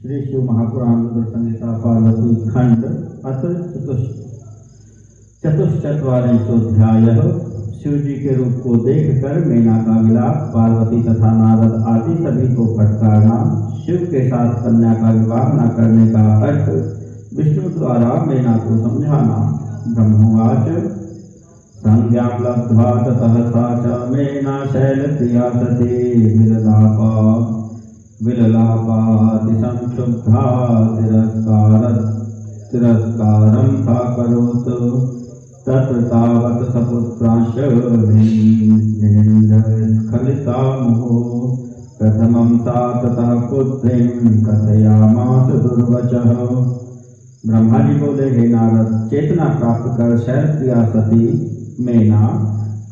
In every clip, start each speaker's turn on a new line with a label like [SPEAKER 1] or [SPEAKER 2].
[SPEAKER 1] श्री शिव महापुराण रुद्र संहिता पार्वती खंड अथ चतुश्चत्वारिंशोऽध्यायः। शिव जी के रूप को देखकर मीना का विलाप, पार्वती तथा नारद आदि सभी को फटकारना, शिव के साथ कन्या का विवाह न करने का अर्थ विष्णु द्वारा मीना को समझाना। ब्रह्मवाच संज्ञां लब्ध्वा ततः सा च मीना शैलप्रिया सती विललापातिसंक्षुब्धा तिरस्कारं सा करोत्। तत्र तावत् सपुत्रांश स्खलिता मुहुः। प्रथमं सा ततः पुत्रीं कथयामास दुर्वचः। ब्रह्मा जी बोले, हे नारद, चेतना प्राप्त कर शैलप्रिया सती मीना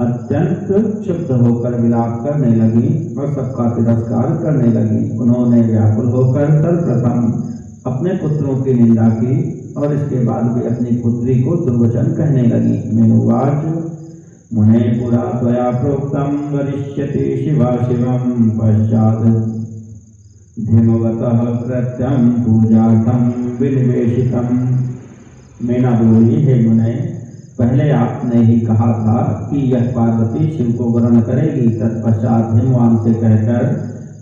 [SPEAKER 1] अत्यंत क्षुब्ध होकर विलाप करने लगी और सबका तिरस्कार करने लगी। उन्होंने व्याकुल होकर सर्वप्रथम अपने पुत्रों की निंदा की और इसके बाद भी अपनी पुत्री को दुर्वचन कहने लगी। मेनुवाच मुने पुरा त्वया प्रोक्तं वरिष्यति शिवा शिवं पश्चात् धीमवतः कृत्यं पूजार्थं विनिवेशितं। मीना बोली, हे मुने, पहले आपने ही कहा था कि यह पार्वती शिव को वरण करेगी। तत्पश्चात हिमवान से कहकर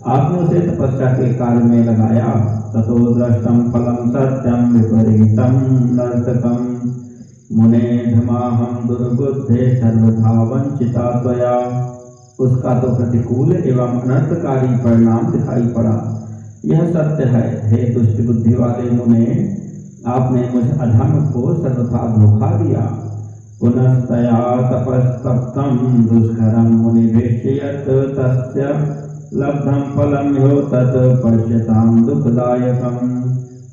[SPEAKER 1] आपने उसे तपस्या के कार्य में लगाया। ततो दृष्टं फलं सत्यं विपरीतं नर्तकं। मुने धमाहं दुर्बुद्धे सर्वथा वंचिता त्वया। उसका तो प्रतिकूल एवं अनर्थकारी परिणाम दिखाई पड़ा। यह सत्य है, हे दुष्ट बुद्धि वाले मुने, आपने मुझ अधम को सर्वथा धोखा दिया। पुनस्तया तपस्तप्तं दुष्करं मुनिभिश्चयत् तस्य लब्धं फलं ह्यो तत् पश्यतां दुःखदायकं।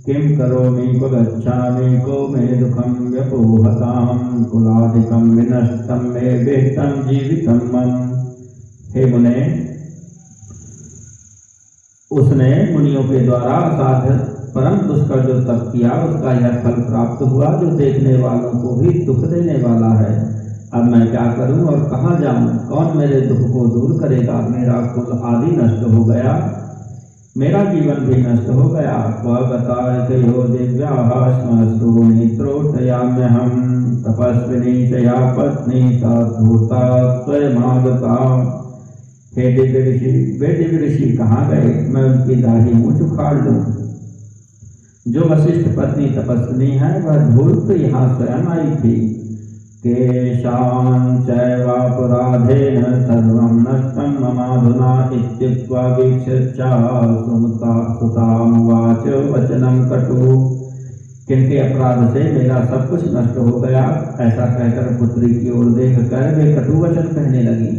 [SPEAKER 1] किं करोमि उपगच्छामि को मे दुःखं व्यपोहतां कुलादिकं विनष्टं मे विहितं जीवितं मम। हे मुने, उसने मुनियों के द्वारा असाध्य परम दुष्कर जो तप किया उसका यह फल प्राप्त हुआ, जो देखने वालों को भी दुख देने वाला है। अब मैं क्या करूं और कहां जाऊं? कौन मेरे दुख को दूर करेगा? मेरा कुल आदि नष्ट हो गया, मेरा जीवन भी नष्ट हो गया। स्वगतार्कयो दिव्याः श्मश्रु नेत्रोत्तयाम्यहं। तपस्विनी च या पत्नी सा धूर्ता स्वयमागता। हे दिव्य ऋषि, वे दिव्य ऋषि कहाँ गए? मैं उनकी दाढ़ी मूंछ उखाड़ लूं। जो वशिष्ठ पत्नी तपस्विनी है वह धूर्त यहाँ स्वयं आई थी। केशां चैवापराधेन सर्वं नष्टं ममाधुना इत्युक्त्वा वीक्ष्य सुतामुवाच वचनं कटु। किनके अपराध से मेरा सब कुछ नष्ट हो गया, ऐसा कहकर पुत्री की ओर देखकर वे कटु वचन कहने लगी।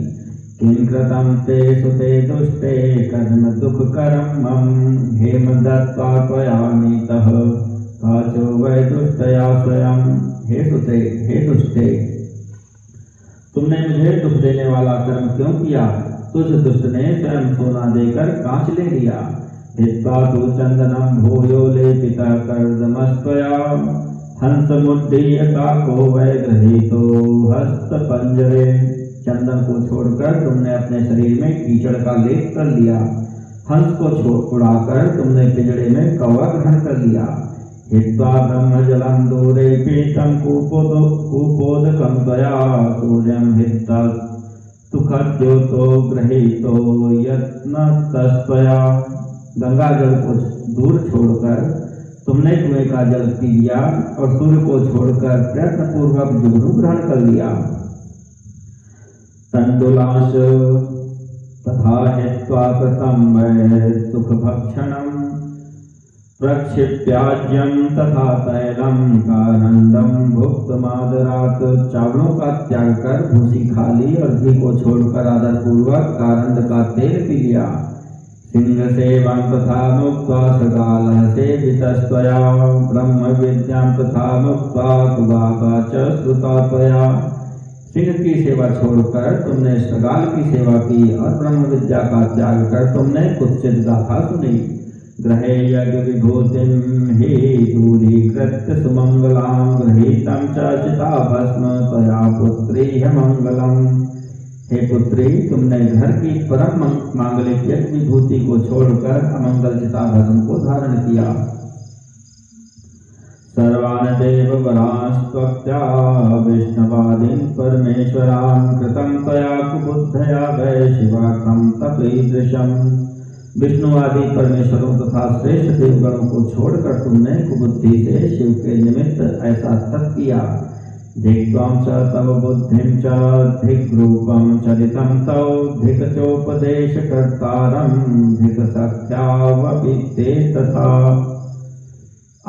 [SPEAKER 1] किं कृतं ते सुते दुष्टे कर्म दुःखकरं मम। हेम दत्त्वा त्वया नीतः काचो वै दुष्टया स्वयं। हे सुते, हे दुष्टे, तुमने मुझे दुख देने वाला कर्म क्यों किया? तुझ दुष्ट ने स्वयं सोना देकर कांच ले लिया। हित्वा तु चंदनं भूयो लेपितः कर्दमस्त्वया। हंस मुड्डीयका को वै गृहीतो हस्त पंजरे। चंदन को छोड़कर तुमने अपने शरीर में कीचड़ का लेप कर लिया। हंस को उड़ाकर तुमने पिंजड़े में कौवा ग्रहण कर लिया। हित्वा ब्रह्मजलं दूरे पीतं कूपोदकं त्वया सूर्यं हित्वा तुखद्योतो गृहीतो यत्नतस्त्वया। गंगा जल को दूर छोड़कर तुमने कुएं का जल पी लिया और सूर्य को छोड़कर प्रयत्नपूर्वक जुगनू ग्रहण कर लिया। तण्डुलांश तथा हित्वा कृतं वै सुखभक्षणं। प्रक्षिप्याज्यं तथा तैलं कारण्डं भुक्तमादरात्। चावलों का त्याग कर भूसी खा ली और घी को छोड़कर आदरपूर्वक कारंड का तेल पी लिया। सिंह सेवं तथा मुक्त्वा शृगालः सेवितस्त्वया। ब्रह्म विद्यां तथा मुक्त्वा कुगाका च श्रुता त्वया। सिंह की सेवा छोड़कर तुमने शृगाल की सेवा की और ब्रह्म विद्या का त्याग कर तुमने कुत्सित गाथा सुनी। ग्रहे यज्ञ विभूतिं हि दूरीकृत्य सुमंगलां गृहीतं च चिता भस्म त्वया पुत्री मंगलम। हे पुत्री, तुमने घर की परम मांगलिक यज्ञ विभूति को छोड़कर अमंगल चिताभस्म को धारण किया। सर्वान् देववरांस्त्वक्त्या विष्णवादीन् परमेश्वरान् कृतं त्वया कुबुद्धया वै शिवार्थं तपीदृशम्। विष्णुवादी परमेश्वरों तथा श्रेष्ठ देवगणों को छोड़कर तुमने कुबुद्धि से शिव के निमित्त ऐसा तप किया। धिक्त्वं च तव बुद्धिं च धिक्रूपं चरितं तव धिक्चोपदेशकर्तारं धिक्सख्यावपि ते तथा।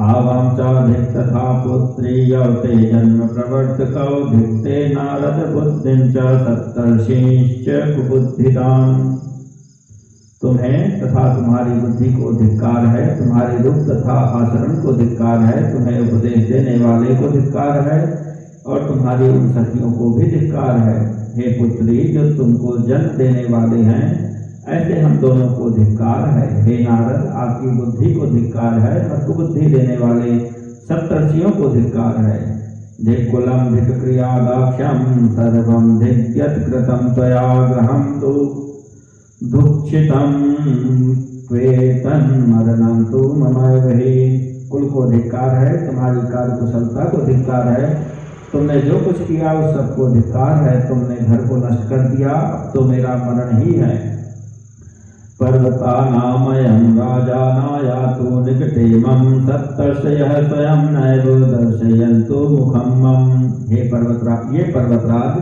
[SPEAKER 1] आवां चाधिक तथा पुत्री यवते जन्म प्रवर्तकौ धिक्ते नारद बुद्धिं च सप्तर्षींश्च कुबुद्धितान्। तुम्हें तथा तुम्हारी बुद्धि को धिक्कार है, तुम्हारे रूप तथा आचरण को धिक्कार है, तुम्हें उपदेश देने वाले को धिक्कार है और तुम्हारी उन सखियों को भी धिक्कार है। हे पुत्री, जो तुमको जन्म देने वाले हैं, ऐसे हम दोनों को धिक्कार है। हे नारद, आपकी बुद्धि को धिक्कार है और कुबुद्धि देने वाले सप्तर्षियों को धिक्कार है। धिक्कुलम धिक्क्रियादाक्ष्यम सर्वं धिक्यत कृतं त्वया ग्रहं तु दुःखितं त्वेतं मरणं तु ममैव हि। कुल को धिक्कार है, तुम्हारी कार्य कुशलता को धिक्कार है, तुमने जो कुछ किया उस सबको धिक्कार है। तुमने घर को नष्ट कर दिया, अब तो मेरा मरण ही है। पर्वतानामयं राजानायातु निकटे मम सप्तर्षयः स्वयं नैव दर्शयन्तु मुखं मम। हे पर्वतराज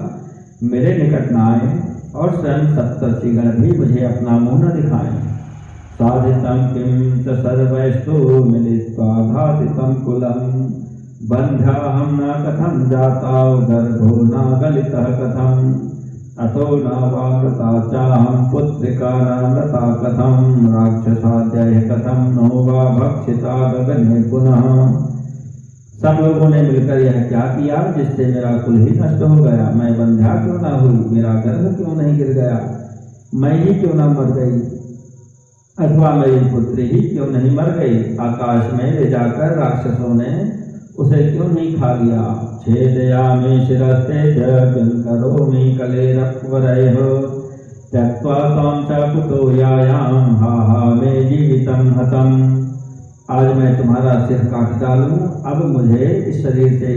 [SPEAKER 1] मेरे निकट न आए और स्वयं सप्तर्षिगण भी मुझे अपना मुंह न दिखाएं। साधितं किं च सर्वैस्तु मिलित्वा घातितं कुलं बन्ध्याहं न कथं जाता गर्भो न गलितः कथम् अतो नावामृता चाहं पुत्रिका नामृता कथं राक्षसाद्यः कथं नो वा भक्षिता गगने पुनः। सब लोगों ने मिलकर यह क्या किया जिससे मेरा कुल ही नष्ट हो गया। मैं बंध्या क्यों ना हुई, मेरा गर्भ क्यों नहीं गिर गया, मैं ही क्यों न मर गई, अथवा मेरी पुत्री ही क्यों नहीं मर गई। आकाश में ले जाकर राक्षसों ने उसे क्यों नहीं खा लिया। छेदयामि शिरस्तेज किं करोमि कलेरप्वरैः त्यक्त्वा त्वां च कुतो यायां हा हा मे जीवितं हतम्। आज मैं तुम्हारा सिर काट डालूं, अब मुझे इस शरीर से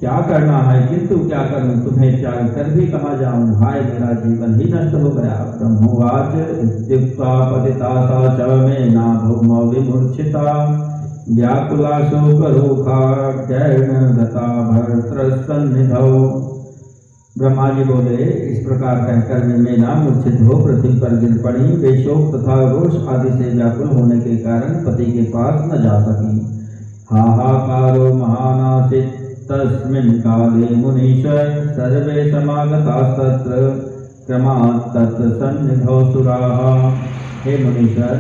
[SPEAKER 1] क्या करना है, किंतु क्या करूं, तुम्हें त्याग कर भी कहाँ जाऊं, हाय मेरा जीवन ही नष्ट हो गया। ब्रह्मोवाच इत्युक्त्वा पतिता सा च मे ना भूमौ विमूर्छिता व्याकुला शोकरोखाढ्यैर्न गता भर्तृसन्निधौ। ब्रह्मा जी बोले, इस प्रकार कहकर मेना मूर्छित हो पृथ्वी पर गिर पड़ी। वे शोक तथा रोष आदि से व्याकुल होने के कारण पति के पास न जा सकी। हाहाकारो महानासित तस्मिन् काले मुनीश सर्वे समागतास्तत्र क्रमात् तत्सन्निधौ सुराः। हे मुनीश्वर,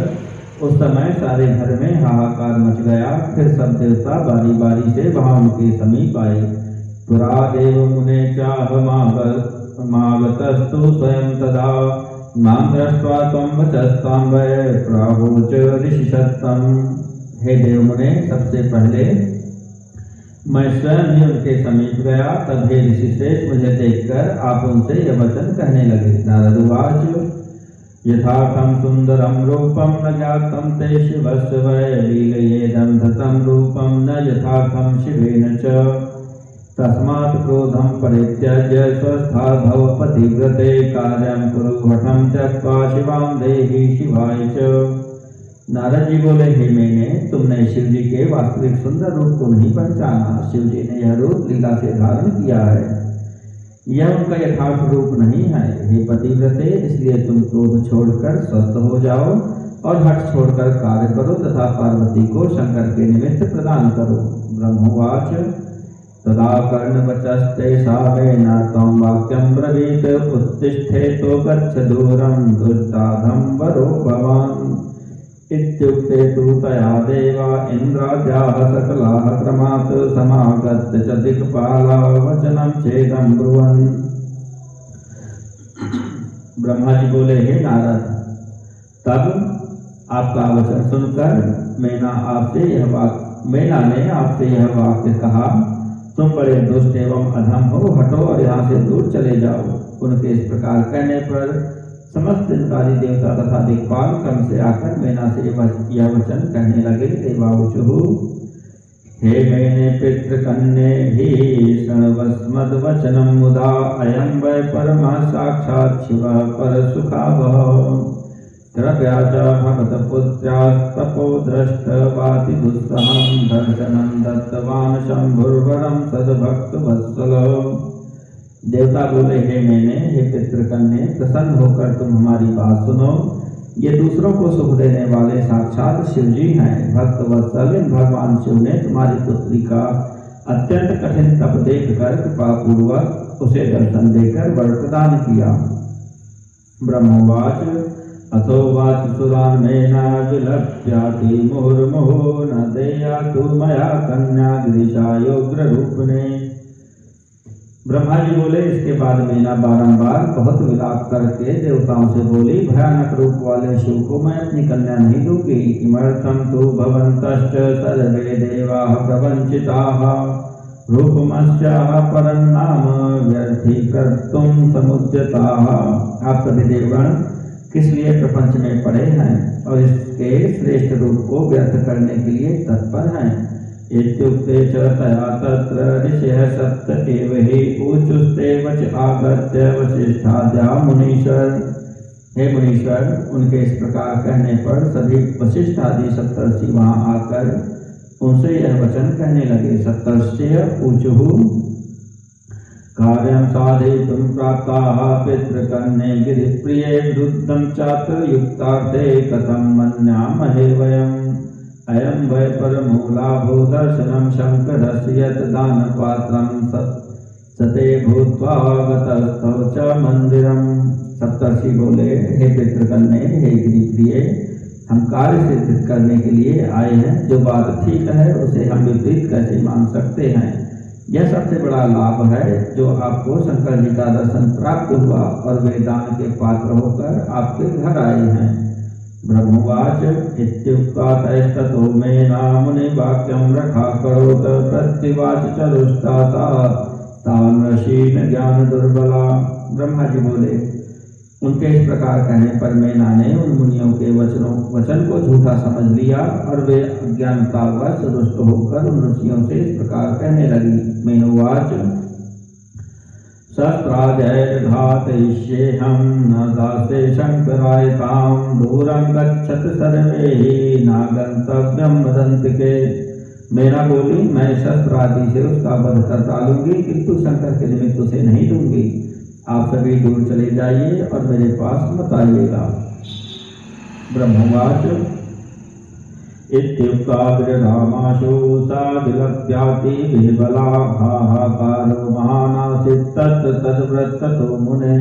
[SPEAKER 1] उस समय सारे घर में हाहाकार मच गया। फिर सब देवता बारी बारी से वहां उनके समीप आए। पुरा देव मुने चाहमागतस्तु स्वयं तदा मां दृष्ट्वा त्वं वचस्तां वै प्रावोच ऋषिशतम्। हे देव मुने, सबसे पहले मैं स्वयं ही उनके समीप गया। तब हे ऋषिश्रेष्ठ मुझे देखकर आप उनसे यह वचन कहने लगे। नारदुवाच यथार्थं सुंदरं रूपं न जातं ते शिवस्य वै लीलयेदं धतं रूपं न यथार्थं शिवेन च तस्मात् क्रोधं परित्यज्य स्वस्था भव पतिव्रते कार्यं कुरु हठं त्यक्त्वा शिवां देहि शिवाय च। नारद जी बोले, हे मैंने, तुमने शिव जी के वास्तविक सुंदर रूप को नहीं पहचाना। शिव जी ने यह रूप लीला से धारण किया है, यह उनका यथार्थ रूप नहीं है। हे पतिव्रते, इसलिए तुम क्रोध छोड़कर स्वस्थ हो जाओ और हठ छोड़कर कार्य करो तथा पार्वती को शंकर के निमित्त प्रदान करो। ब्रह्मोवाच तदा कर्णवचस्ते सावेन त्वं वाक्यं ब्रवीत उत्तिष्ठेतो गच्छ दूरं दुष्टाधं वरो भवान्। इत्युक्ते तु तया देवा इन्द्राद्याः सकलाः क्रमात् समागत्य च दिक्पाला वचनं चेदं ब्रुवन्। ब्रह्मा जी बोले, हे नारद, तब आपका वचन सुनकर मैना ने आपसे यह वाक्य कहा। तुम बड़े दुष्ट एवं अधम हो, हटो और यहाँ से दूर चले जाओ। उनके इस प्रकार कहने पर समस्त इंद्रादि देवता तथा दिक्पाल क्रम से आकर मेना से यह वचन कहने लगे। देवावुचुः हे मेने पितृकन्ये हि शृण्वस्मद्वचनं मुदा अयं वै परमः साक्षात् शिवः परसुखावः। कृपया च भगवत्पुत्र्यास्तपो दृष्टवाति दुस्सहं दर्शनं दत्तवान् शम्भुर्वरं सद्भक्तवत्सल। देवता बोले, हे मैंने, हे पितृकन्ये, प्रसन्न होकर तुम हमारी बात सुनो। ये दूसरों को सुख देने वाले साक्षात शिवजी हैं। भक्तवत्सल, भगवान शिव ने तुम्हारी पुत्री का अत्यंत कठिन तप देखकर कृपा पूर्वक उसे दर्शन देकर वर प्रदान किया। ब्रह्मोवाच अथो वाच सुरान् मेना विलप्याति मुहुर्मुहुः न देयातु मया कन्या गिरिशायोग्र रूपिणे। ब्रह्मा जी बोले, इसके बाद मेना बारंबार बहुत विलाप करके देवताओं से बोली, भयानक रूप वाले शिव को मैं अपनी कन्या नहीं दूंगी। किमर्थं तु भवन्तश्च सर्वे देवाः प्रवंचिताः रूपमस्याः परन्नाम व्यर्थीकर्तुं समुद्यताः। आप सभी देवगण किस लिए प्रपंच में पड़े हैं और इसके श्रेष्ठ रूप को व्यर्थ करने के लिए तत्पर हैं। इत्युक्ते च तया तत्र ऋषयः सप्त एव हि ऊचुस्ते वच आगत्य वसिष्ठाद्या मुनीश्वर। हे मुनीश्वर, उनके इस प्रकार कहने पर सभी वशिष्ठ आदि सप्तर्षि वहां आकर उनसे यह वचन कहने लगे। सप्तर्षयः ऊचुः कार्यं साधयितुं प्राप्ताः पितृकन्ये गिरिप्रिये वृद्धं चात्र युक्तार्थे कथं मन्यामहे वयम्। अयं वै परमो लाभो दर्शनं शङ्करस्य यत् दानपात्रं सते भूत्वा गतस्थौ च मंदिरम्। सप्तर्षि बोले, हे पितृकन्ये, हे गिरिप्रिय, हम कार्य सिद्ध करने के लिए आए हैं। जो बात ठीक है उसे हम विपरीत कैसे मान सकते हैं। यह सबसे बड़ा लाभ है जो आपको शंकर जी का दर्शन प्राप्त हुआ और वे दान के पात्र होकर आपके घर आए हैं। ब्रह्मवाच इत्युक्त्वा तैस्ततो मेना मुनिवाक्यं रक्षाकरोत् प्रत्युवाच च रुष्टा तान् ऋषीन् ज्ञान दुर्बला। ब्रह्मा जी बोले, उनके इस प्रकार कहने पर मेना ने उन मुनियों के वचन को झूठा समझ लिया और वे अज्ञानतावश रुष्ट होकर उन ऋषियों से इस प्रकार कहने लगी। मेनुवाच शस्त्राजैर्घातयिष्येऽहं न दासे शंकराय तां दूरं गच्छत सर्वे नागंतव्यं वदन्तिके। मेना बोली, मैं शस्त्र आदि से उसका वध कर डालूंगी, किंतु शंकर के निमित्त उसे नहीं दूंगी। आप सभी दूर चले जाइए और मेरे पास मत आइएगा। ब्रह्मवाच इत्युक्त्वा विररामाशु सा विलप्याति बिर्बला हाहाकारो महानासीत् तद्व्रततो मुने।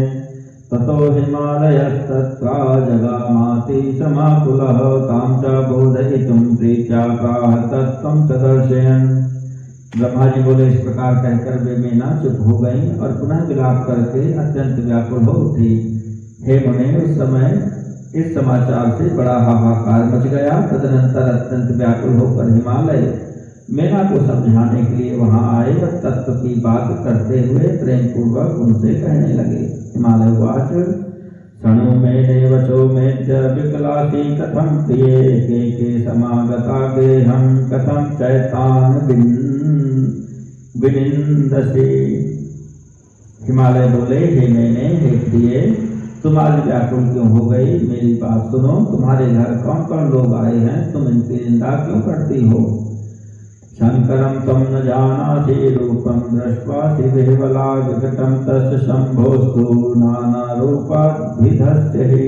[SPEAKER 1] ततो हिमालयस्तत्रा जगामाति समाकुलः तां च बोधयितुं प्रीत्या प्राह तत्त्वं च दर्शयन्। ब्रह्मा जी बोले, इस प्रकार कहकर वे मेना चुप हो गईं और पुनः विलाप करके अत्यंत व्याकुल हो उठी। हे मुने, उस समय इस समाचार से बड़ा हाहाकार मच गया। तदनंतर अत्यंत व्याकुल होकर हिमालय मेना को समझाने के लिए वहां आए और तत्व की बात करते हुए प्रेम पूर्वक उनसे कहने लगे। हिमालय वाच शृणु मे वचो मेद्य विकलासी कथं प्रिये के समागता गेहं कथं चैतान् विनिंदसे। हिमालय बोले, हे मैंने, हे प्रिय, तुम आज व्याकुल क्यों हो गई? मेरी बात सुनो। तुम्हारे घर कौन कौन लोग आए हैं? तुम इनकी निंदा क्यों करती हो? शंकरं त्वं न जानासि रूपं दृष्ट्वा शिवेवला विकटं तस्य शम्भोस्तु नानारूपाद्भिधस्य हि।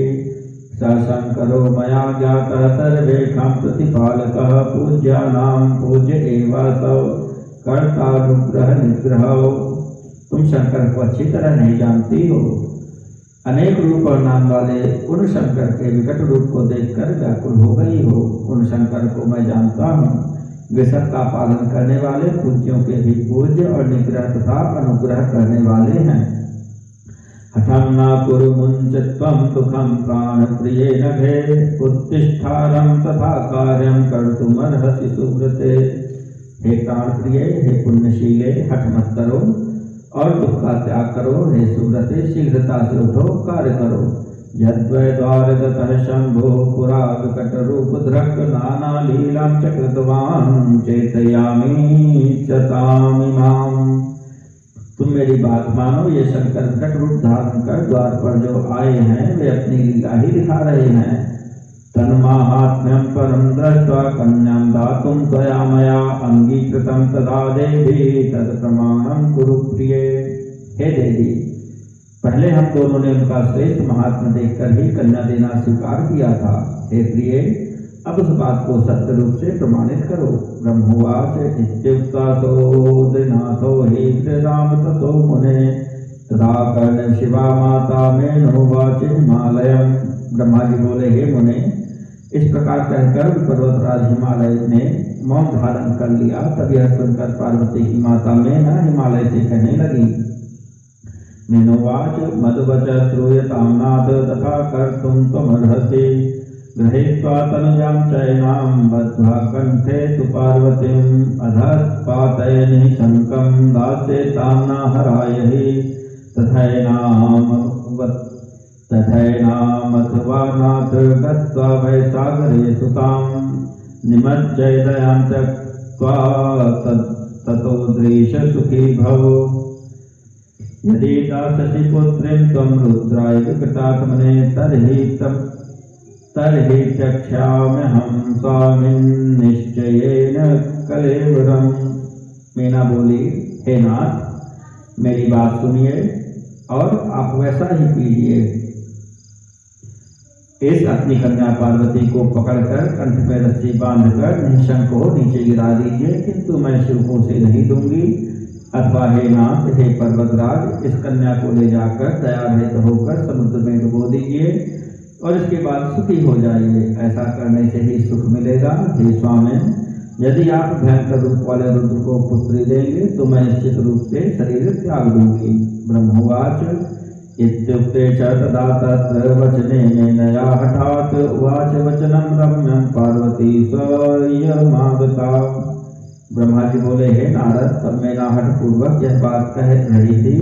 [SPEAKER 1] स शंकरो मया ज्ञातः सर्वेषां प्रतिपालकः पूज्यानां पूज्य एव सौ कर्तानुग्रह निग्रहो। तुम शंकर को अच्छी तरह नहीं जानती हो। अनेक रूप और नाम वाले उन शंकर के विकट रूप को देखकर व्याकुल हो गई हो। उन शंकर को मैं जानता हूँ। वे सबका पालन करने वाले, पूज्यों के भी पूज्य और निग्रह तथा अनुग्रह करने वाले हैं। हठं न कुरु मुञ्चत्वं दुःखं प्राणप्रिये नघे उत्तिष्ठारं तथा कार्यं कर्तुमर्हसि सुव्रते। हे प्राण प्रिय, हे पुण्यशीले, हठ मत करो और दुख का त्याग करो। हे सुव्रते, शीघ्रता से उठो, कार्य करो। यद्वै द्वारगतः शंभो पुरा विकट रूप धृक नाना लीलां च कृतवान् चेतयामि च तामिमाम्। तुम मेरी बात मानो, ये शंकर विकट रूप धारण कर द्वार पर जो आए हैं वे अपनी लीला ही दिखा रहे हैं। तन्माहात्म्यं परं दृष्ट्वा कन्यां दातुं त्वया मया अंगीकृतं तदा देवी तत्प्रमाणं कुरु प्रिये। हे देवी, पहले हम दोनों ने उनका श्रेष्ठ महात्मा देखकर ही कन्या देना स्वीकार किया था। हे प्रिय, अब उस बात को सत्य रूप से प्रमाणित करो। ब्रह्मोवाच इत्युक्ता सोदनाथो हे राम ततो मुने तदा कर्ण शिवा माता मेनोवाच हिमालयम्। ब्रह्मा जी बोले, हे मुने, इस प्रकार कहकर पर्वतराज हिमालय ने मौन धारण कर लिया। तब यह सुनकर पार्वती की माता मेना हिमालय से कहने लगी, मेनोवाच मदवच श्रूयतां नाथ तथा कर्तुं त्वमर्हसि गृहीत्वा तनुजां चैनां बद्ध्वा कंठे तु पार्वतीम् अधःपातयन् शङ्खं दास्यतां न हरायहि तथैनामथवा नाथ गत्वा वै सागरे सुतां निमज्जयदयां त्यक्त्वा ततो दृश सुखी भव। यदि दास्यसि पुत्रीं त्वं रुद्राय विकटात्मने तर्हि चक्ष्याम्यहं स्वामिन् निश्चयेन कलेवरम्। मीना बोली, हे नाथ, मेरी बात सुनिए और आप वैसा ही कीजिए। इस अपनी कन्या पार्वती को पकड़कर कंठ में रस्सी बांधकर निशंक को नीचे गिरा दीजिए, किंतु मैं शिव को से नहीं दूंगी। अथवा हे नाथ, हे पर्वतराज, इस कन्या को ले जाकर दयारहित होकर समुद्र में डुबो दीजिए और इसके बाद सुखी हो जाइए। ऐसा करने से ही सुख मिलेगा। हे स्वामी, यदि आप भयंकर रूप वाले रुद्र को पुत्री देंगे तो मैं निश्चित रूप से शरीर त्याग दूंगी। ब्रह्मोवाच इत्युक्ते च तदा तत्र वचनेन हठात् उवाच वचनं रम्यं पार्वती स्वयमागता। ब्रह्मा जी बोले, हे नारद, तब मेना हठ पूर्वक यह बात कह रही थी।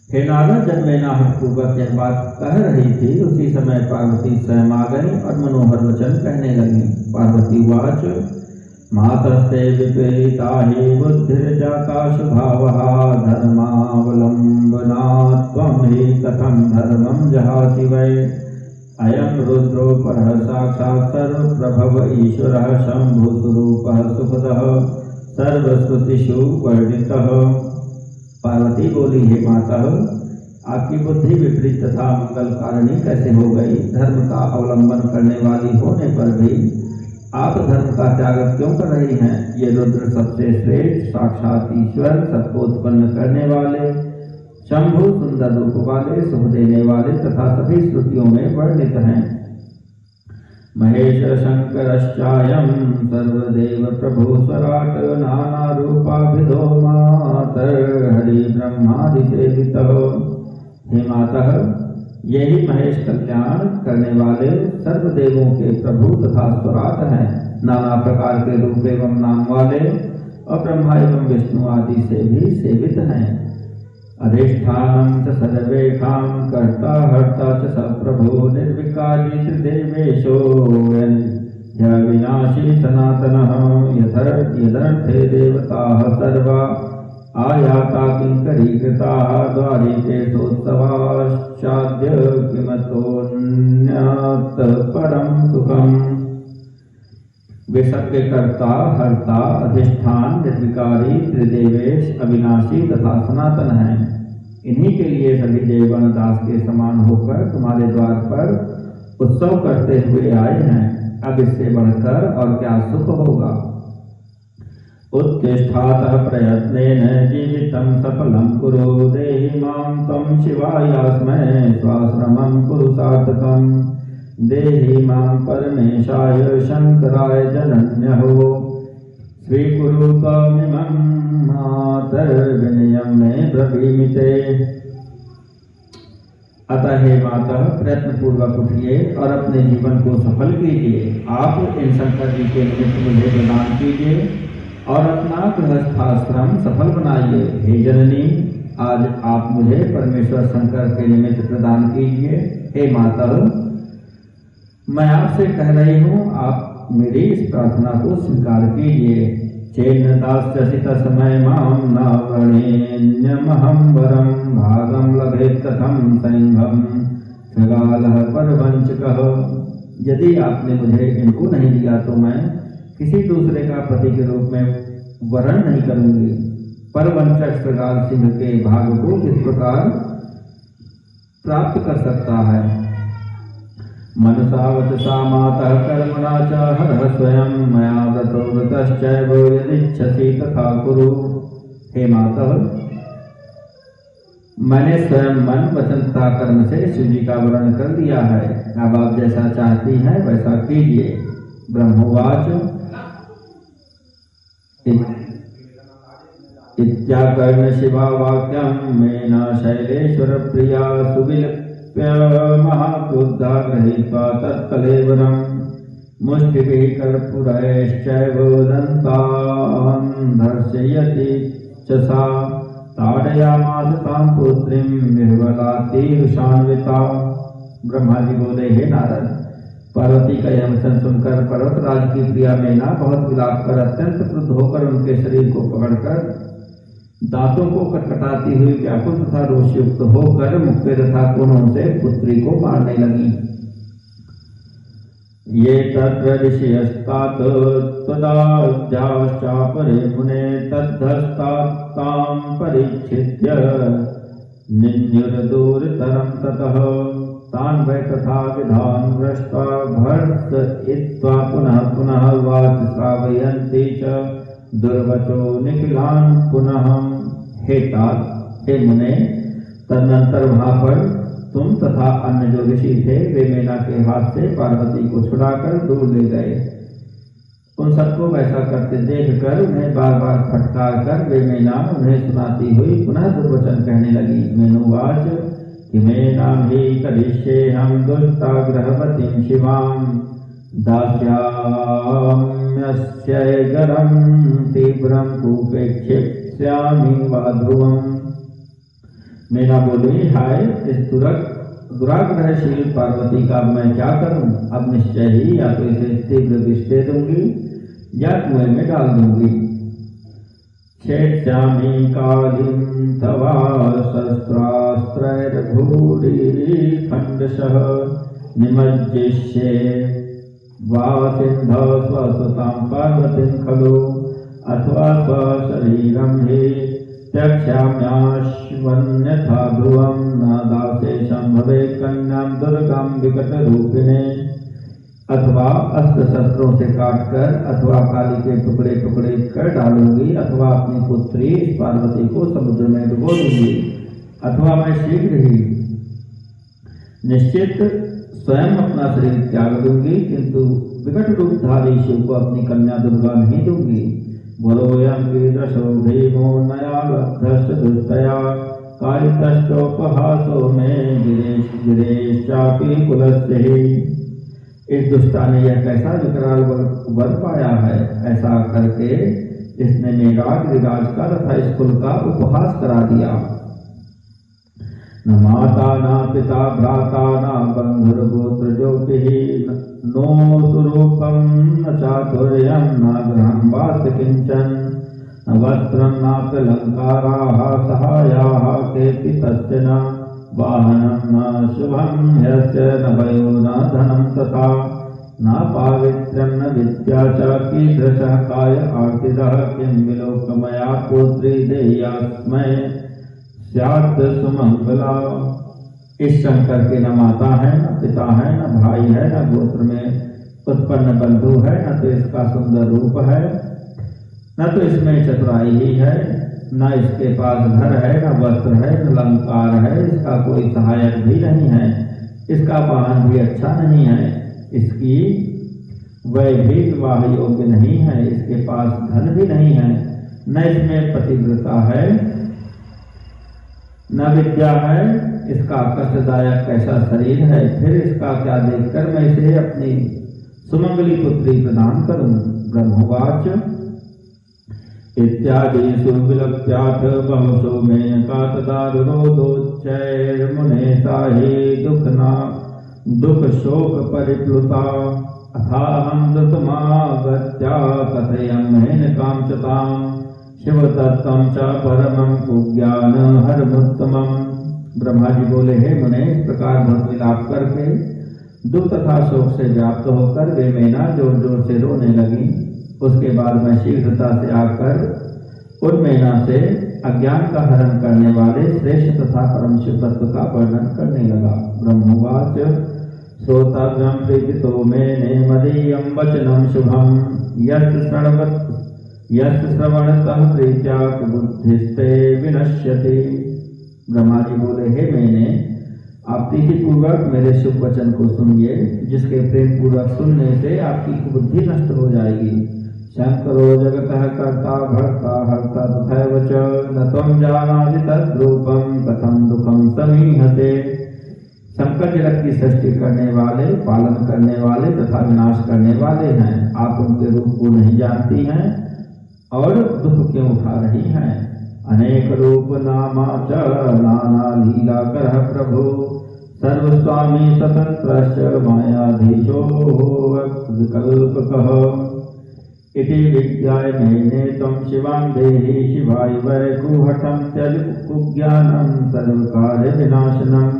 [SPEAKER 1] हे नारद, जब मेना हठ पूर्वक यह बात कह रही थी उसी समय पार्वती स्वयं आ गई और मनोहर वचन कहने लगी। पार्वती वाच मातस्ते विपरीता हि बुद्धिर्जाता स्वभावः धर्मावलम्बनात् त्वं हि कथं धर्मं जहासि वै। अयं रुद्रोपरः साक्षात् सर्वप्रभव ईश्वरः शंभुस्वरूपः सुखदः सर्वश्रुतिषु वर्णितः। पार्वती बोली, हे माता, आपकी बुद्धि विपरीत तथा मंगलकारिणी कैसे हो गई? धर्म का अवलंबन करने वाली होने पर भी आप धर्म का त्याग क्यों कर रही हैं? ये रुद्र सबसे श्रेष्ठ साक्षात ईश्वर, सबको उत्पन्न करने वाले, शंभु, सुंदर रूप वाले, सुख देने वाले तथा सभी श्रुतियों में वर्णित हैं। महेश शंकरश्चायं सर्वदेव प्रभु स्वराट नाना रूपाभिधो मातर हरि ब्रह्मादि सेवितः। हे माता, यही महेश कल्याण करने वाले सर्वदेवों के प्रभु तथा स्वराट हैं, नाना प्रकार के रूप एवं नाम वाले और ब्रह्मा एवं विष्णु आदि से भी सेवित हैं। अधिष्ठानं च सर्वेषां कर्ता हर्ता च सप्रभो निर्विकारी त्रिदेवेशो विनाशी सनातनः यदर्थे देवताः सर्वा आयाता किंकरीकृताः द्वारिकेशोत्सवाश्चाद्य किमतोऽन्यत् परं सुखम्। वे सबके कर्ता, हर्ता, अधिष्ठान, निर्विकारी, त्रिदेवेश, अविनाशी तथा सनातन हैं। इन्हीं के लिए सभी देवगण दास के समान होकर तुम्हारे द्वार पर उत्सव करते हुए आए हैं। अब इससे बढ़कर और क्या सुख होगा? उत्तिष्ठातः प्रयत्नेन जीवितं सफलं कुरु देहि मां त्वं शिवायास्मै स्वाश्रमं कुरु सार्थकम्। देहि मां परमेशाय शंकराय जनन्यहो स्वीकुरु त्वमिमं मातर्विनयं मे ब्रवीमि ते। अतः हे माता, प्रयत्न पूर्वक उठिए और अपने जीवन को सफल कीजिए। आप इन शंकर जी के निमित्त मुझे प्रदान कीजिए और अपना गृहस्थाश्रम सफल बनाइए। हे जननी, आज आप मुझे परमेश्वर शंकर के निमित्त प्रदान कीजिए। हे माता, मैं आपसे कह रही हूँ, आप मेरी इस प्रार्थना को स्वीकार कीजिए। चेन्न दास्यसि तस्मै मां न वरेण्यमहं वरं भागं लभेत् कथं संघं सगालः परवंचकः। यदि आपने मुझे इनको नहीं दिया तो मैं किसी दूसरे का पति के रूप में वरण नहीं करूंगी। परवंचक सगाल सिंह के भाग को किस प्रकार प्राप्त कर सकता है। मनसावचसा मातः कर्मणा च हरः स्वयं मया व्रतो व्रतश्चैव यदिच्छसि तथा कुरु। हे माता, मैंने स्वयं मन वचन तथा कर्म से शिव जी का वर्ण कर दिया है। अब आप जैसा चाहती हैं वैसा कीजिए। ब्रह्मोवाच इत्याकर्ण शिवा वाक्यं मेना शैलेश्वर प्रिया सुविलप्य महाक्रुद्धा गृहीत्वा तत्कलेवरं मुष्टिभिः कर्पूरैश्चैव दन्तान् दर्शयति च सा ताडयामास तां पुत्रीं निर्बलातिरुषान्विता। ब्रह्मा जी बोले, हे नारद, पार्वती का यह वचन सुनकर पर्वतराज की प्रिया मेना बहुत विलाप कर अत्यंत क्रुद्ध होकर उनके शरीर को पकड़कर दांतों को कटकटाती हुई व्याकुल तथा रोषयुक्त होकर मुक्के तथा कोनों से पुत्री को मारने लगी। ये तत्र ऋषयस्तात तदाद्याश्चापरे मुने तद्धस्तां परिच्छिद्य निन्युरदूरतरं ततः तान् वै तथा विधान् दृष्ट्वा भर्त्सयित्वा पुनः पुनः वाच श्रावयन्ति च दुर्वचो निखिलान् पुनः। हे तात, हे मुने, तदनंतर वहां पर तुम तथा अन्य जो ऋषि थे वे मेना के हाथ से पार्वती को छुड़ाकर दूर ले गए। उन सबको वैसा करते देखकर उन्हें बार बार फटकार कर वे मेना उन्हें सुनाती हुई पुनः दुर्वचन कहने लगी। मेनुवाच कि मेना भी करिष्ये हम दुष्टाग्रहवतीं शिवां दास्याम्यस्यैगरं तीव्रं कूपे क्षिप्स्यामि वा ध्रुवम्। मेना बोली, हाय, इस दुराग्रहशील पार्वती का मैं क्या करूं। अब निश्चय ही या तो इसे तीव्र विष दे दूंगी या कुएं में डाल दूंगी। क्षेत्स्यामि कालीं तवा शस्त्रास्त्रैर्भूरि खण्डशः निमज्जिष्ये वा सिन्धौ स्वसुतां पार्वतीं खलु अथवा स्वशरीरं हि त्यक्ष्याम्याश्वन्यथा ध्रुवं न दासे संभवे कन्यां दुर्गां विकटरूपिणे। अथवा अस्त्र शस्त्रों से काटकर अथवा काली के टुकड़े टुकड़े कर डालूंगी, अथवा अपनी पुत्री पार्वती को समुद्र में डुबो दूंगी, अथवा मैं शीघ्र ही निश्चित स्वयं अपना शरीर त्याग दूंगी, किंतु विकट रूपधारी शिव को अपनी कन्या दुर्गा नहीं दूंगी। बोलोयं कीदृशो भीमो नया लब्धश्च दुष्टया कालितश्चोपहासो में गिरेश्चापि कुलस्य ही। इस दुष्टा ने यह कैसा विकराल वर पाया है। ऐसा करके इसने मेघाग विराज का तथा इस कुल का उपहास करा दिया। न माता न पिता भ्राता न बंधुर्गोत्र ज्योतिः नो सुरूपं न चातुर्यं न गृहं वास्य किंचन न वस्त्रं नाप्यलङ्काराः सहायाः केऽपि तस्य न वाहनं न शुभं यस्य न वयो न धनं तथा न पावित्र्यं न विद्या च कीदृशः काय आर्तिदः किं विलोकमया पुत्री देयास्मै स्यात् सुमंगला। इस शंकर के न माता है, न पिता है, न भाई है, न गोत्र में उत्पन्न बंधु है, न तो इसका सुंदर रूप है, न तो इसमें चतुराई ही है, न इसके पास घर है, न वस्त्र है, न अलंकार है, इसका कोई सहायक भी नहीं है, इसका वाहन भी अच्छा नहीं है, इसकी वह भी विवाह योग्य नहीं है, इसके पास धन भी नहीं है, न इसमें पतिव्रता है, न विद्या है, इसका कष्टदायक कैसा शरीर है। फिर इसका क्या देखकर मैं इसे अपनी सुमंगली पुत्री प्रदान करूं। ब्रह्मवाच इत्यादिषु विलक्ष्याथ बहुशो मेनका तदा रुरोधोच्चैर्मुने साहि दुख शोक परिप्लुता अथाहं धृतमागत्या कथयं मेनकां च तां शिवतत्त्वं च परमं कुज्ञान हरमुत्तमम्। ब्रह्मा जी बोले, हे मुने, इस प्रकार बहुत विलाप करके दुख तथा शोक से व्याप्त होकर वे मेना जोर जोर से रोने लगी। उसके बाद मैं शीघ्रता से आकर उन मेना से अज्ञान का हरण करने वाले श्रेष्ठ तथा परम शिव तत्व का वर्णन करने लगा। ब्रह्मवाच श्रोतव्यं प्रीतितो मेने मदीयं वचनं शुभं यस्य श्रवणतः प्रीत्या बुद्धिस्ते विनश्यति। ब्रह्मा जी बोले, हे मैंने, आप प्रीति पूर्वक मेरे शुभ वचन को सुनिए, जिसके प्रेम पूर्वक सुनने से आपकी बुद्धि नष्ट हो जाएगी। शंकरो जगतः कर्ता भर्ता हर्ता तथैव च न त्वं जानासि तद्रूपं कथं दुःखं समीहते। शंकर जगत की सृष्टि करने वाले, पालन करने वाले तथा विनाश करने वाले हैं। आप उनके रूप को नहीं जानती हैं और दुख क्यों उठा रही हैं। अनेक रूप नामा च नाना लीला करः प्रभु सर्वस्वामी स्वतंत्रश्च मायाधीशो विकल्पकः। इति विज्ञाय मेने त्वं शिवां देहि शिवाय वैकुहठं त्यज कुज्ञानं सर्वकार्य विनाशनम्।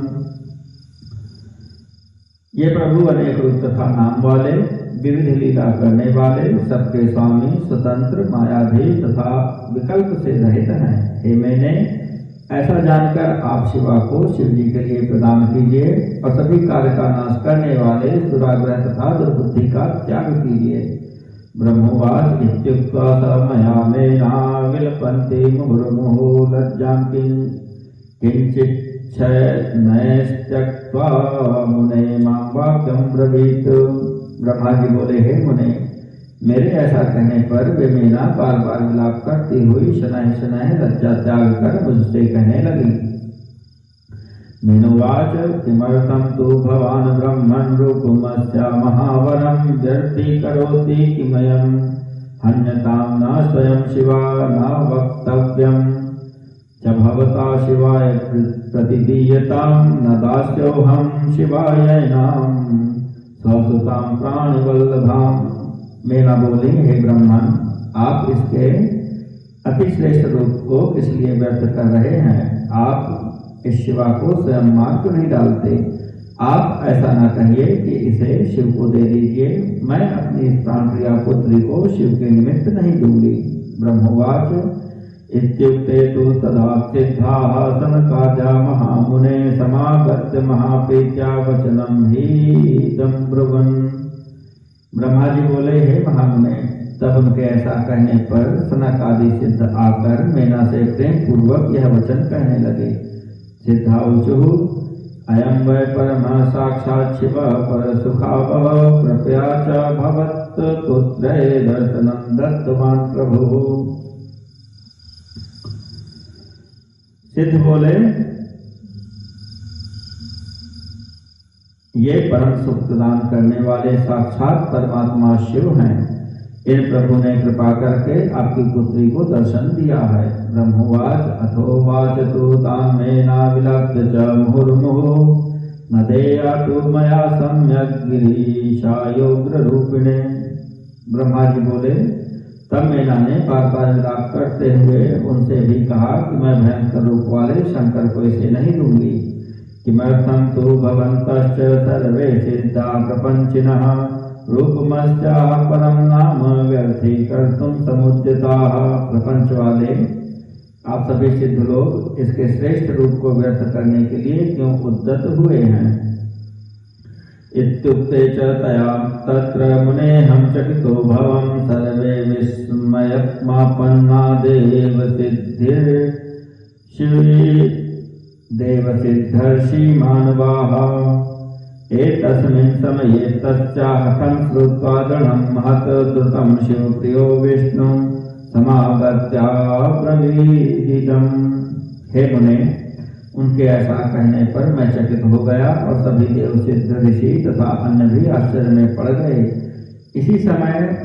[SPEAKER 1] ये प्रभु अनेक रूप तथा नाम वाले, विविध लीला करने वाले, सबके स्वामी, स्वतंत्र, मायाधीश तथा विकल्प से रहित हैं। हे मैंने, ऐसा जानकर आप शिवा को शिव जी के लिए प्रदान कीजिए और सभी कार्य का नाश करने वाले दुराग्रह तथा दुर्बुद्धि का त्याग कीजिए। ब्रह्मवाच इत्युक्त्वा स मया मेना विलपन्ति मुहुर्मुहुः लज्जां किञ्चिच्छनैस्त्यक्त्वा मुने मां वाक्यं ब्रवीत। ब्रह्मा जी बोले, हे मुने, मेरे ऐसा कहने पर वे मीना बार बार विलाप करती हुई शनैः शनैः लज्जा त्याग कर मुझसे कहने लगी। मीनुवाच किमर्थं तु भवान् ब्रह्मन् रूपमस्य महावरं व्यर्थीकरोति किमयं हन्यतां न स्वयं शिवा न वक्तव्यं च भवता शिवाय प्रतिदीयतां न दास्योऽहं शिवायैनां स्वसुतां प्राणवल्लभां। मेना बोली, हे ब्रह्मन, आप इसके अतिश्रेष्ठ रूप को किस लिए व्यक्त कर रहे हैं? आप इस शिवा को स्वयं मार क्यों नहीं डालते? आप ऐसा न कहिए कि इसे शिव को दे दीजिए। मैं अपनी इस प्राणप्रिया पुत्री को शिव के निमित्त नहीं दूंगी। ब्रह्मवाच इत्युक्ते तु तदा सिद्धाः सनकाद्या महामुने समागत्य महाप्रीत्या वचनं हीतं ब्रुवन्। ब्रह्मा जी बोले, हे महामुने, तब उनके ऐसा कहने पर सनक आदि सिद्ध आकर मेना से प्रेम पूर्वक यह वचन कहने लगे। सिद्धाऊचुः अयं वै परमः साक्षात् शिवः परसुखावः कृपया च भवत्पुत्रे दर्शनं दत्तवान् प्रभुः। सिद्ध बोले, ये परम सुख प्रदान करने वाले साक्षात परमात्मा शिव हैं। इन प्रभु ने कृपा करके आपकी पुत्री को दर्शन दिया है। ब्रह्मवाच अथोवाच तु तां मेना विलप्य च मुहुर्मुहुः न देयातु मया सम्यग् गिरीशायोग्र रूपिणे। ब्रह्मा जी बोले, तब मेना ने बार बार विलाप करते हुए उनसे भी कहा कि मैं भयंकर रूप वाले शंकर को इसे नहीं दूंगी। किमर्थं तु भवन्तश्च सर्वे सिद्धा प्रपंचिनः रूपमस्याः परं नाम व्यर्थीकर्तुं समुद्यताः। प्रपंच वाले, आप सभी सिद्ध लोग इसके श्रेष्ठ रूप को व्यर्थ करने के लिए क्यों उद्यत हुए हैं? इत्युक्ते च तया तत्र मुनेऽहं चकितो भवं सर्वे विस्मयमापन्ना देवसिद्धर्षि मानवाः। एतस्मिन् समये तच्चाहठं श्रुत्वा गणं महत् द्रुतं शिवप्रियो विष्णुं समागत्याब्रवीदिदम्। हे मुने, उनके ऐसा कहने पर मैं चकित हो गया और सभी देव सिद्ध ऋषि तथा अन्य भी आश्चर्य में पड़ गए। इसी समय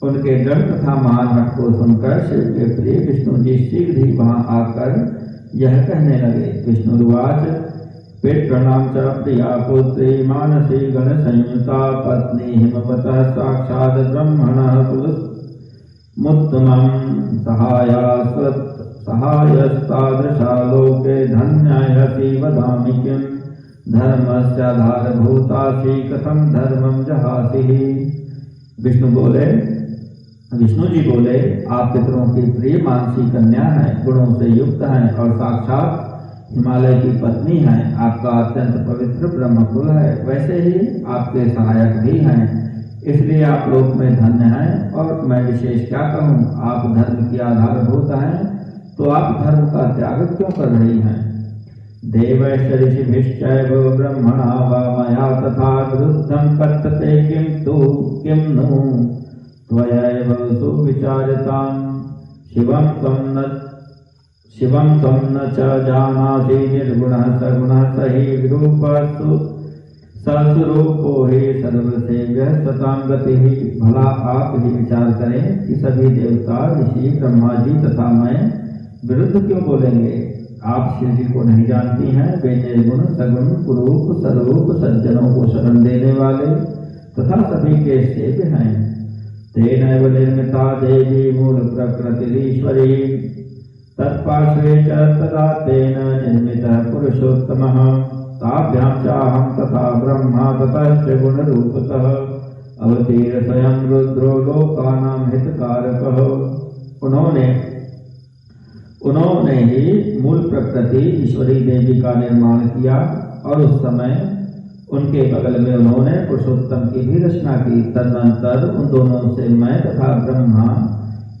[SPEAKER 1] उनके दृढ़ तथा महान हट को सुनकर शिव के प्रिय विष्णु जी शीघ्र ही वहां आकर यह कहने लगे। विष्णुवाच पितॄणां च प्रिया पुत्री मानसी गण संयुता पत्नी हिमवतः साक्षात् ब्रह्मणः कुलमुत्तमं सहायस्तादृशा लोके धन्यायति वदामि किं धर्मस्याधारभूतासि कथं धर्मं जहासि। विष्णु जी बोले, आप पितरों की प्रिय मानसी कन्या हैं, गुणों से युक्त हैं और साक्षात हिमालय की पत्नी हैं। आपका अत्यंत पवित्र ब्रह्मकुल है, वैसे ही आपके सहायक भी हैं, इसलिए आप लोक में धन्य हैं। और मैं विशेष क्या कहूँ, आप धर्म की आधारभूत हैं, तो आप धर्म का त्याग क्यों कर रही हैं। देवैश्च ऋषिभिश्चैव ब्रह्मणा वा मया तथा विरुद्धं कथ्यते किं नु त्वयैव सुविचारितां शिवं त्वं न च जानासि निर्गुणः सगुणः स हि विरूपः सस्वरूपो हि सर्वसेव्यः सतां गतिः। भला आप ही विचार करें कि सभी देवता ऋषि ब्रह्मा जी तथा मैं विरुद्ध क्यों बोलेंगे। आप शिव जी को नहीं जानती हैं, वे निर्गुण सगुण कुरूप स्वरूप सज्जनों को शरण देने वाले तथा सभी के सेव्य हैं। तेनैव निर्मिता देवी मूल प्रकृतिरीश्वरी तत्पार्श्वे च तदा तेन निर्मितः पुरुषोत्तमः ताभ्यां चाहं तथा ब्रह्मा ततश्च गुणरूपतः अवतीर्य स्वयं रुद्रो लोकानां हितकारकः। उन्होंने ही मूल प्रकृति ईश्वरी देवी का निर्माण किया और उस समय उनके बगल में उन्होंने पुरुषोत्तम की भी रचना की। तदनंतर उन दोनों से मैं तथा ब्रह्मा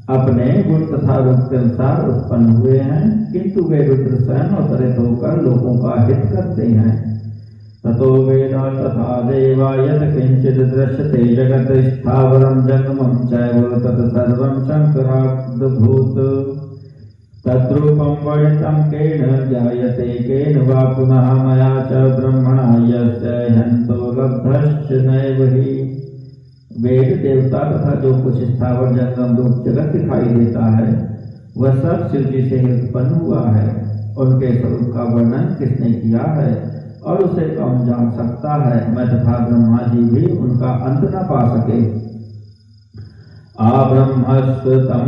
[SPEAKER 1] अपने गुण तथा रूप के अनुसार उत्पन्न हुए हैं, किंतु वे रुद्र स्वयं अवतरित होकर लोगों का हित करते हैं। ततो वेदा तथा देवा यत् किंचित् दृश्यते जगत् स्थावरं जंगमं चैव तत्सर्वं शंकराद्भूत तद्रूपं वर्णितं केन ज्ञायते केन वा पुनः मया च ब्रह्मणा यस्य ह्यन्तो लब्धश्च नैव हि। वेद देवता तथा जो कुछ स्थावर जंगम रूप जगत दिखाई देता है वह सब शिव जी से ही उत्पन्न हुआ है। उनके स्वरूप का वर्णन किसने किया है और उसे कौन जान सकता है। मैं तथा ब्रह्मा जी भी उनका अंत न पा सके। आब्रह्मस्वतं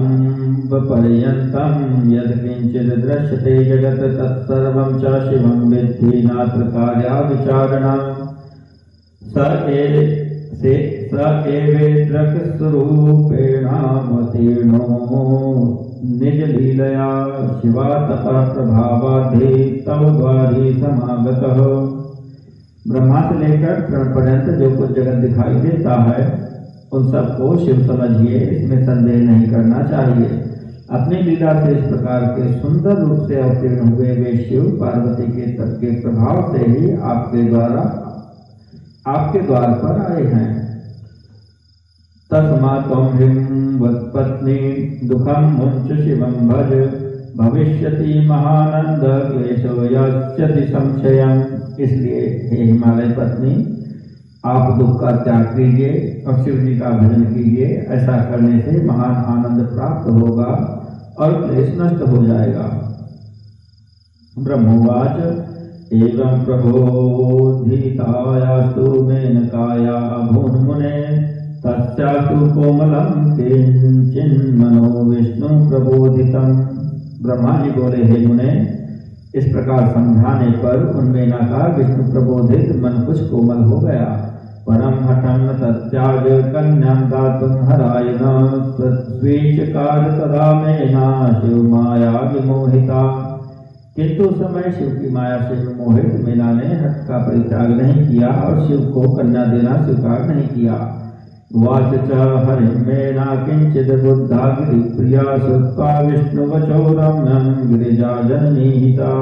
[SPEAKER 1] पर्यन्तं यद् किंचित् दृश्यते जगत् तत्सर्वं च शिवं विद्धि नात्र कार्या विचारणा स एवेद्रकस्वरूपेणावतीर्णो निजलीलया शिवा तपः प्रभावाद्धि तव द्वारि समागतः। ब्रह्मा से लेकर प्रण पर्यंत जो कुछ जगत दिखाई देता है उन सबको शिव समझिए, इसमें संदेह नहीं करना चाहिए। अपनी लीला से इस प्रकार के सुंदर रूप से अवतीर्ण हुए वे शिव पार्वती के तप के प्रभाव से ही आपके द्वार पर आए हैं। तस्मात् त्वं हिमवत्पत्नी दुःखं मुञ्च शिवं भज भविष्यति महानंद क्लेशो यस्यति संशयम्। इसलिए हे हिमालय पत्नी, आप दुख का त्याग कीजिए और शिव जी का भजन कीजिए। ऐसा करने से महान आनंद प्राप्त होगा और क्लेश नष्ट हो जाएगा। ब्रह्मोवाच एवं प्रबोधितायास्तु मेनकाया अभून्मुने तस्यास्तु कोमलं किंचिन्मनो विष्णु प्रबोधितम्। ब्रह्मा जी बोले, हे मुने, इस प्रकार समझाने पर उन मेनका विष्णु प्रबोधित मन कुछ कोमल हो गया। परम हठं तत्याज कन्यां दातुं हरायण स्वीचकार तदा मेना शिव माया विमोहिता। किंतु उस समय शिव की माया से विमोहित मेना ने हठ का परित्याग नहीं किया और शिव को कन्या देना स्वीकार नहीं किया। वाच च हरिं मेना किंचित् बुद्धा गिरिप्रिया श्रुत्वा विष्णुवचो रम्यं गिरिजा जननीहिता।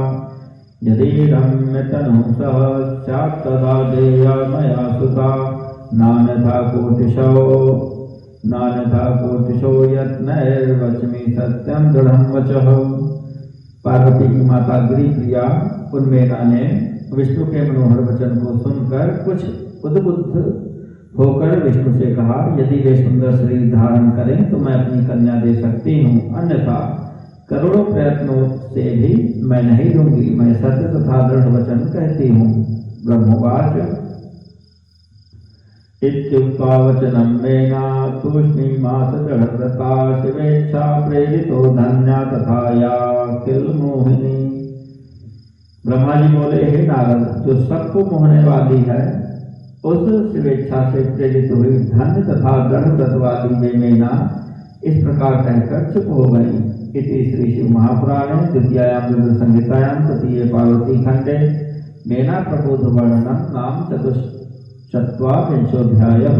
[SPEAKER 1] यदि रम्यतनुः सह स्यात् तदा देया मया सुता नान्यथा कोटिशो यत्नैर्वच्मि सत्यं दृढ़ं वचः। पार्वती की माता गिरिप्रिया उन्मेना ने विष्णु के मनोहर वचन को सुनकर कुछ उद्बुद्ध होकर विष्णु से कहा, यदि वे सुंदर शरीर धारण करें तो मैं अपनी कन्या दे सकती हूँ, अन्यथा करोड़ों प्रयत्नों से भी मैं नहीं दूंगी। मैं सत्य तथा दृढ़ वचन कहती हूँ। ब्रह्मवाच इत्युक्त्वा वचनं मेना तूष्णीमास जडव्रता शिवेच्छा प्रेरितो धन्या तथा या किल मोहिनी। ब्रह्मा जी बोले, हे नारद, जो सबको मोहने वाली है उस शिवेच्छा से प्रेरित हुई धन्य तथा दृढ़ व्रत वाली वे मेना इस प्रकार कहकर चुप हो गई। इति श्री शिव महापुराणे द्वितीयायां रुद्र संहितायां तृतीये पार्वती खंडे मेना प्रबोध वर्णनम नाम चतुश्चत्वारिंशोऽध्यायः।